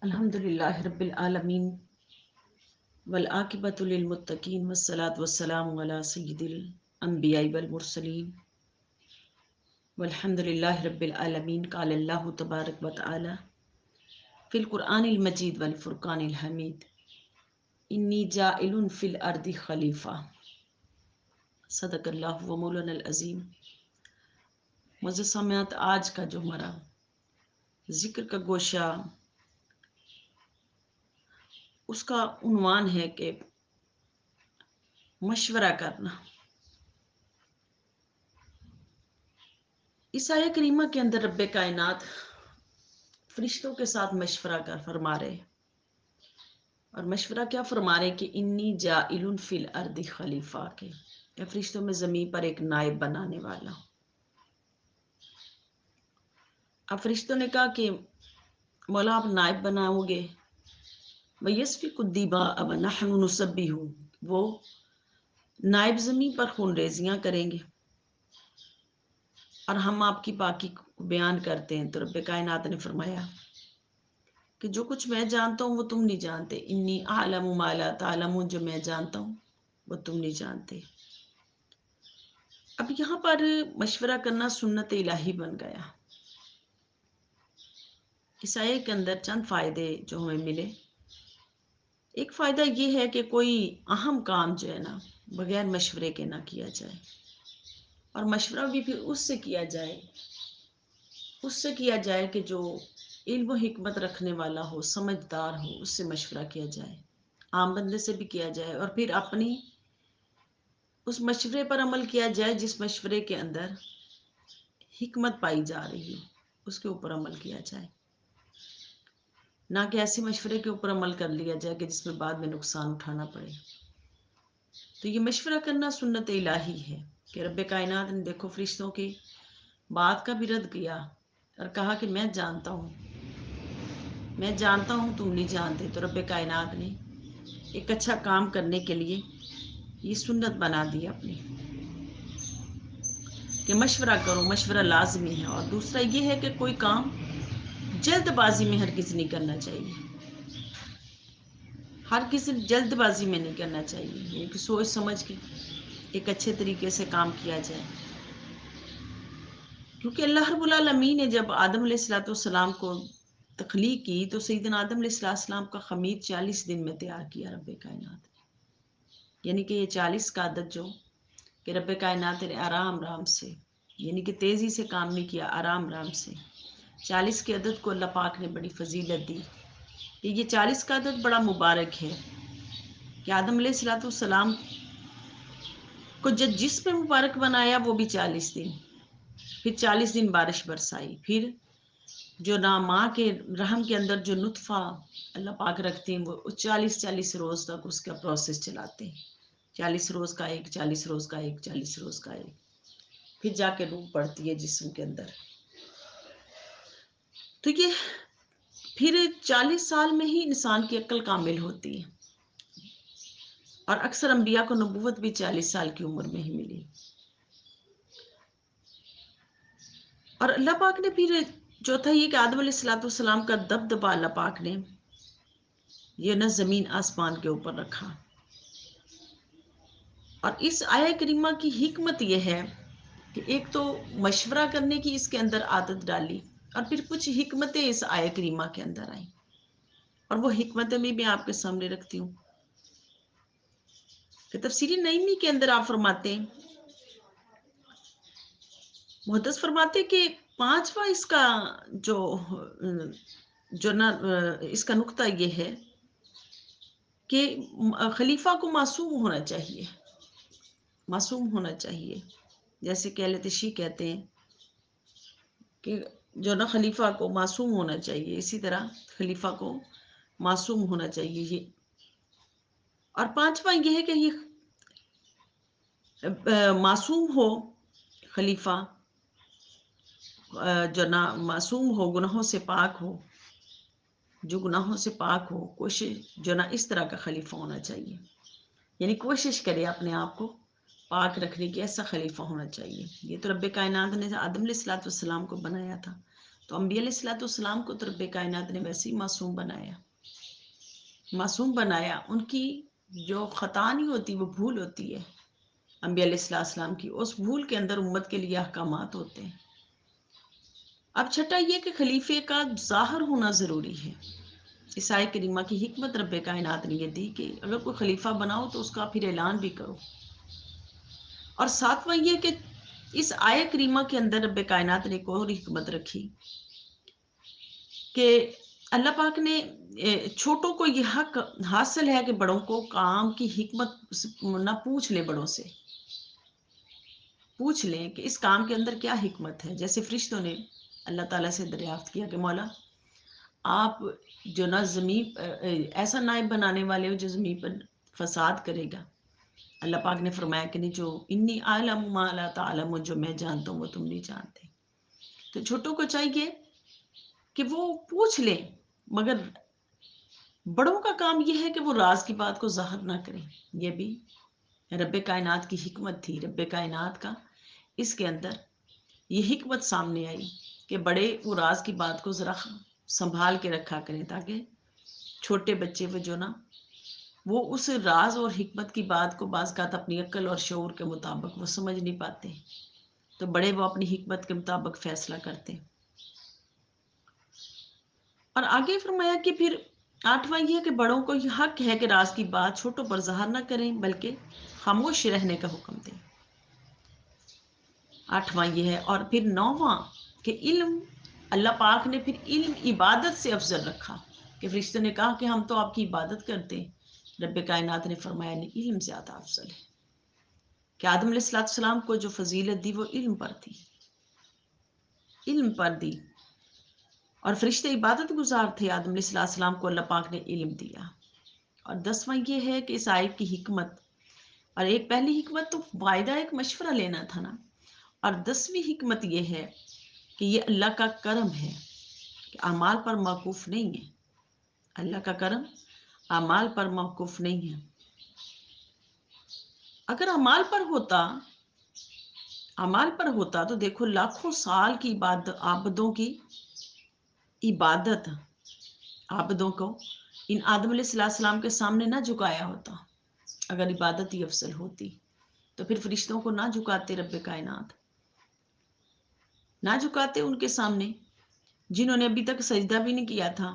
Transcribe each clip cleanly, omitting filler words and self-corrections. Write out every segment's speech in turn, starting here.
الحمدللہ رب العالمین والعاقبۃ للمتقین والصلاۃ والسلام علی سید الانبیاء والمرسلین والحمدللہ رب العالمین قال اللہ تبارک و تعالی فی القرآن المجید والفرقان الحمید انی جاعل فی الارض خلیفہ۔ صدق اللہ و مولانا العظیم۔ معزز سامعات، آج کا جو ہمارا ذکر کا گوشہ اس کا عنوان ہے کہ مشورہ کرنا۔ اس آیہ کریمہ کے اندر رب کائنات فرشتوں کے ساتھ مشورہ کر فرما رہے، اور مشورہ کیا فرما رہے کہ انی جاعل فی الارض خلیفہ، کے یا فرشتوں میں زمین پر ایک نائب بنانے والا ہوں۔ اب فرشتوں نے کہا کہ مولا آپ نائب بناؤ گے، وَيَسْفِكُ الدِّمَاءَ وَنَحْنُ نُسَبِّحُ، وہ نائب زمین پر خون ریزیاں کریں گے اور ہم آپ کی پاکی کو بیان کرتے ہیں۔ تو رب کائنات نے فرمایا کہ جو کچھ میں جانتا ہوں وہ تم نہیں جانتے، انی اعلم ما لا تعلمون، جو میں جانتا ہوں وہ تم نہیں جانتے۔ اب یہاں پر مشورہ کرنا سنت الہی بن گیا۔ اس آیے کے اندر چند فائدے جو ہمیں ملے، ایک فائدہ یہ ہے کہ کوئی اہم کام جو ہے نا بغیر مشورے کے نہ کیا جائے، اور مشورہ بھی پھر اس سے کیا جائے کہ جو علم و حکمت رکھنے والا ہو، سمجھدار ہو، اس سے مشورہ کیا جائے، عام بندے سے بھی کیا جائے، اور پھر اپنی اس مشورے پر عمل کیا جائے جس مشورے کے اندر حکمت پائی جا رہی ہو، اس کے اوپر عمل کیا جائے، نہ کہ ایسے مشورے کے اوپر عمل کر لیا جائے کہ جس میں بعد میں نقصان اٹھانا پڑے۔ تو یہ مشورہ کرنا سنت الہی ہے کہ رب کائنات نے دیکھو فرشتوں کی بات کا بھی رد کیا اور کہا کہ میں جانتا ہوں تم نہیں جانتے۔ تو رب کائنات نے ایک اچھا کام کرنے کے لیے یہ سنت بنا دی اپنی کہ مشورہ کرو، مشورہ لازمی ہے۔ اور دوسرا یہ ہے کہ کوئی کام جلد بازی میں ہرگز نہیں کرنا چاہیے، ہر کسی جلد بازی میں نہیں کرنا چاہیے، یعنی کہ سوچ سمجھ کے ایک اچھے طریقے سے کام کیا جائے۔ کیونکہ اللہ رب العالمین نے جب آدم علیہ السلام کو تخلیق کی تو سیدنا آدم علیہ السلام کا خمیر 40 دن میں تیار کیا رب کائنات، یعنی کہ یہ 40 کا عدد جو کہ رب کائنات نے آرام سے، یعنی کہ تیزی سے کام نہیں کیا، آرام سے 40 کے عدد کو اللہ پاک نے بڑی فضیلت دی کہ یہ 40 کا عدد بڑا مبارک ہے کہ آدم علیہ السلام کو جس میں مبارک بنایا وہ بھی 40 دن، پھر 40 دن بارش برسائی، پھر جو نہ ماں کے رحم کے اندر جو نطفہ اللہ پاک رکھتے ہیں وہ 40 روز تک اس کا پروسیس چلاتے ہیں، 40 روز کا ایک، 40 روز کا ایک، 40 روز کا ایک، پھر جا کے روح پڑتی ہے جسم کے اندر۔ تو یہ پھر 40 سال میں ہی انسان کی عقل کامل ہوتی ہے، اور اکثر انبیاء کو نبوت بھی 40 سال کی عمر میں ہی ملی۔ اور اللہ پاک نے پھر چوتھا یہ کہ آدم علیہ السلام کا دبدبا اللہ پاک نے یہ نہ زمین آسمان کے اوپر رکھا۔ اور اس آیہ کریمہ کی حکمت یہ ہے کہ ایک تو مشورہ کرنے کی اس کے اندر عادت ڈالی، اور پھر کچھ حکمتیں اس آیہ کریمہ کے اندر آئیں، اور وہ حکمتیں بھی میں آپ کے سامنے رکھتی ہوں کہ تفسیر نعیمی کے اندر آپ فرماتے ہیں، محدث فرماتے کہ پانچواں اس کا جو نا اس کا نقطہ یہ ہے کہ خلیفہ کو معصوم ہونا چاہیے، جیسے کہ اہل تشیع کہتے ہیں کہ جو نا خلیفہ کو معصوم ہونا چاہیے، اسی طرح خلیفہ کو معصوم ہونا چاہیے یہ۔ اور پانچواں یہ ہے کہ یہ معصوم ہو خلیفہ، جو نہ معصوم ہو، گناہوں سے پاک ہو، جو گناہوں سے پاک ہو، کوشش جو نہ اس طرح کا خلیفہ ہونا چاہیے، یعنی کوشش کرے اپنے آپ کو پاک رکھنے کی، ایسا خلیفہ ہونا چاہیے۔ یہ تو رب کائنات نے آدم علیہ السلام کو بنایا تھا، تو انبیاء علیہ الصلوۃ والسلام کو تو رب کائنات نے ویسے ہی معصوم بنایا. ان کی جو خطا نہیں ہوتی وہ بھول ہوتی ہے انبیاء علیہ السلام کی، اس بھول کے اندر امت کے لیے احکامات ہوتے ہیں. اب چھٹا یہ کہ خلیفے کا ظاہر ہونا ضروری ہے. اس آیت کریمہ کی حکمت رب کائنات نے یہ دی کہ اگر کوئی خلیفہ بناؤ تو اس کا پھر اعلان بھی کرو. اور ساتواں یہ کہ اس آیت کریمہ کے اندر رب کائنات نے ایک اور حکمت رکھی کہ اللہ پاک نے چھوٹوں کو یہ حق حاصل ہے کہ بڑوں کو کام کی حکمت نہ پوچھ لے، بڑوں سے پوچھ لیں کہ اس کام کے اندر کیا حکمت ہے. جیسے فرشتوں نے اللہ تعالیٰ سے دریافت کیا کہ مولا آپ جو نہ زمین ایسا نائب بنانے والے ہو جو زمین پر فساد کرے گا. اللہ پاک نے فرمایا کہ نہیں، جو انی عالم ما لا تعلم، جو میں جانتا ہوں وہ تم نہیں جانتے. تو چھوٹوں کو چاہیے کہ وہ پوچھ لیں، مگر بڑوں کا کام یہ ہے کہ وہ راز کی بات کو ظاہر نہ کریں. یہ بھی رب کائنات کی حکمت تھی. رب کائنات کا اس کے اندر یہ حکمت سامنے آئی کہ بڑے وہ راز کی بات کو ذرا سنبھال کے رکھا کریں، تاکہ چھوٹے بچے وہ جو نا وہ اس راز اور حکمت کی بات کو بعض اوقات اپنی عقل اور شعور کے مطابق وہ سمجھ نہیں پاتے، تو بڑے وہ اپنی حکمت کے مطابق فیصلہ کرتے. اور آگے فرمایا کہ پھر آٹھواں یہ کہ بڑوں کو یہ حق ہے کہ راز کی بات چھوٹوں پر ظاہر نہ کریں بلکہ خاموش رہنے کا حکم دیں. آٹھواں یہ ہے. اور پھر نوواں کہ علم، اللہ پاک نے پھر علم عبادت سے افضل رکھا کہ فرشتوں نے کہا کہ ہم تو آپ کی عبادت کرتے ہیں. رب کائنات نے فرمایا نہیں، علم زیادہ افضل ہے. کہ آدم علیہ السلام کو جو فضیلت دی وہ علم پر تھی، علم پر دی. اور فرشتے عبادت گزار تھے، آدم علیہ السلام کو اللہ پاک نے علم دیا. اور 10واں یہ ہے کہ اس آیت کی حکمت، اور ایک پہلی حکمت تو فائدہ ایک مشورہ لینا تھا نا، اور 10ویں حکمت یہ ہے کہ یہ اللہ کا کرم ہے کہ اعمال پر موقوف نہیں ہے. اللہ کا کرم اعمال پر موقوف نہیں ہے. اگر اعمال پر ہوتا تو دیکھو لاکھوں سال کی عابدوں کو ان آدم علیہ السلام کے سامنے نہ جھکایا ہوتا. اگر عبادت ہی افضل ہوتی تو پھر فرشتوں کو نہ جھکاتے، رب کائنات نہ جھکاتے ان کے سامنے جنہوں نے ابھی تک سجدہ بھی نہیں کیا تھا.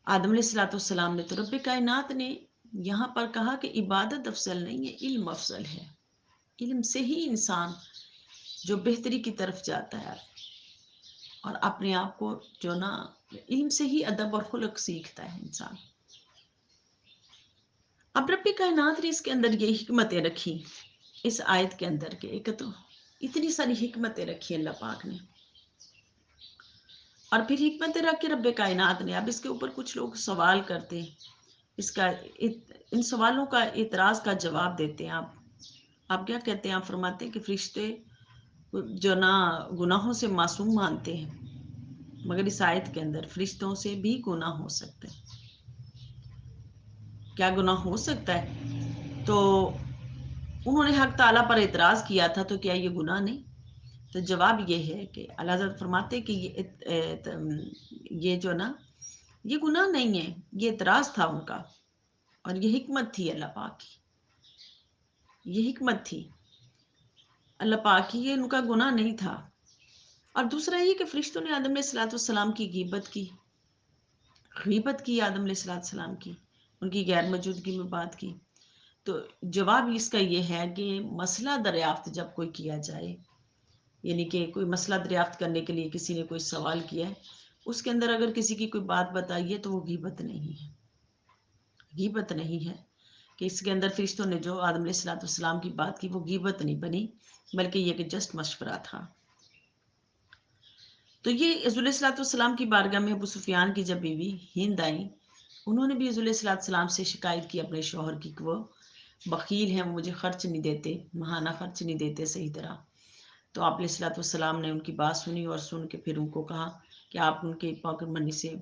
آدم علیہ السلام نے. تو رب کائنات نے یہاں پر کہا کہ عبادت افضل نہیں ہے، علم افضل ہے. علم سے ہی انسان جو بہتری کی طرف جاتا ہے اور اپنے آپ کو جو نا علم سے ہی ادب اور خلق سیکھتا ہے انسان. اب رب کائنات نے اس کے اندر یہ حکمتیں رکھی اس آیت کے اندر کہ ایک تو اتنی ساری حکمتیں رکھی اللہ پاک نے، اور پھر حکمتیں رکھ کے رب کائنات نے. اب اس کے اوپر کچھ لوگ سوال کرتے ہیں، ان سوالوں کا اعتراض کا جواب دیتے ہیں. آپ کیا کہتے ہیں؟ آپ فرماتے ہیں کہ فرشتے جو نا گناہوں سے معصوم مانتے ہیں، مگر اس آیت کے اندر فرشتوں سے بھی گناہ ہو سکتا ہے. کیا گناہ ہو سکتا ہے؟ تو انہوں نے حق تعالیٰ پر اعتراض کیا تھا، تو کیا یہ گناہ نہیں؟ تو جواب یہ ہے کہ اللہ حضرت فرماتے کہ یہ جو نا یہ گناہ نہیں ہے، یہ اعتراض تھا ان کا، اور یہ حکمت تھی اللہ پاک کی. یہ حکمت تھی اللہ پاک کی، یہ ان کا گناہ نہیں تھا. اور دوسرا یہ کہ فرشتوں نے آدم علیہ السلام کی غیبت کی آدم علیہ السلام کی، ان کی غیر موجودگی میں بات کی. تو جواب اس کا یہ ہے کہ مسئلہ دریافت جب کوئی کیا جائے، یعنی کہ کوئی مسئلہ دریافت کرنے کے لیے کسی نے کوئی سوال کیا ہے، اس کے اندر اگر کسی کی کوئی بات بتائی ہے تو وہ غیبت نہیں ہے. غیبت نہیں ہے کہ اس کے اندر فرشتوں نے جو آدم علیہ السلام کی بات کی وہ غیبت نہیں بنی، بلکہ یہ کہ جسٹ مشورہ تھا. تو یہ حضور علیہ السلام کی بارگاہ میں ابو سفیان کی جب بیوی ہند آئی، انہوں نے بھی حضور علیہ السلام سے شکایت کی اپنے شوہر کی کہ وہ بخیل ہیں، وہ مجھے خرچ نہیں دیتے، ماہانہ خرچ نہیں دیتے صحیح طرح. تو آپ علیہ السلام نے ان کی بات سنی، اور سن کے پھر ان کو کہا کہ آپ ان کے پاکٹ منی سے،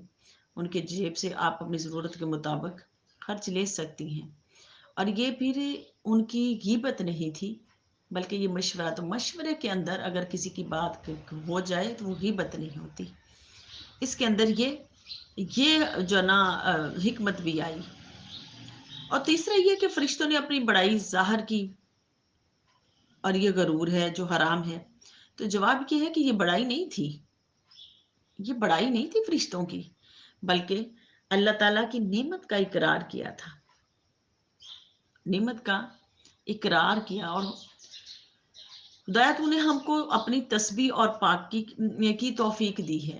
ان کے جیب سے آپ اپنی ضرورت کے مطابق خرچ لے سکتی ہیں. اور یہ پھر ان کی غیبت نہیں تھی، بلکہ یہ مشورہ، تو مشورے کے اندر اگر کسی کی بات ہو جائے تو وہ غیبت نہیں ہوتی، اس کے اندر یہ جو نا حکمت بھی آئی۔ اور تیسرا یہ کہ فرشتوں نے اپنی بڑائی ظاہر کی، اور یہ غرور ہے جو حرام ہے۔ تو جواب یہ ہے کہ یہ بڑائی نہیں تھی، یہ بڑائی نہیں تھی فرشتوں کی، بلکہ اللہ تعالیٰ کی نعمت کا اقرار کیا تھا، نعمت کا اقرار کیا۔ اور خدایا تو نے ہم کو اپنی تسبیح اور پاکی کی توفیق دی ہے،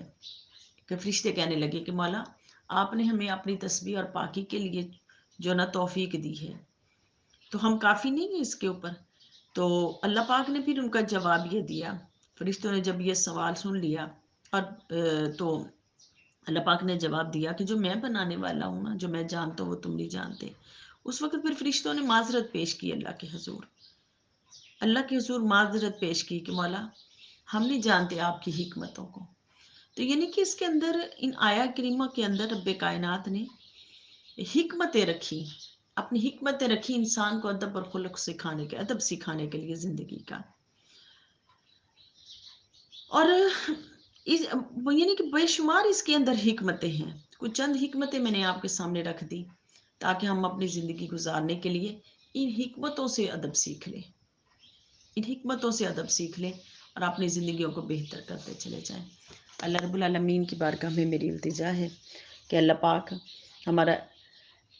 کہ فرشتے کہنے لگے کہ مولا آپ نے ہمیں اپنی تسبیح اور پاکی کے لیے جو نا توفیق دی ہے، تو ہم کافی نہیں ہیں اس کے اوپر؟ تو اللہ پاک نے پھر ان کا جواب یہ دیا، فرشتوں نے جب یہ سوال سن لیا، اور تو اللہ پاک نے جواب دیا کہ جو میں بنانے والا ہوں نا، جو میں جانتا ہوں وہ تم نہیں جانتے۔ اس وقت پھر فرشتوں نے معذرت پیش کی اللہ کے حضور، اللہ کے حضور معذرت پیش کی کہ مولا ہم نہیں جانتے آپ کی حکمتوں کو۔ تو یعنی کہ اس کے اندر، ان آیا کریمہ کے اندر رب کائنات نے حکمتیں رکھی، اپنی حکمتیں رکھی انسان کو ادب اور خلق سکھانے کے، ادب سکھانے کے لیے زندگی کا۔ اور یعنی کہ بے شمار اس کے اندر حکمتیں ہیں، کچھ چند حکمتیں میں نے آپ کے سامنے رکھ دی تاکہ ہم اپنی زندگی گزارنے کے لیے ان حکمتوں سے ادب سیکھ لیں، ان حکمتوں سے ادب سیکھ لیں اور اپنی زندگیوں کو بہتر کرتے چلے جائیں۔ اللہ رب العالمین کی بارگاہ میں میری التجا ہے کہ اللہ پاک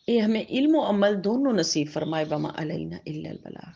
ہمیں علم و عمل دونوں نصیب فرمائے، وما علینا الا البلاغ۔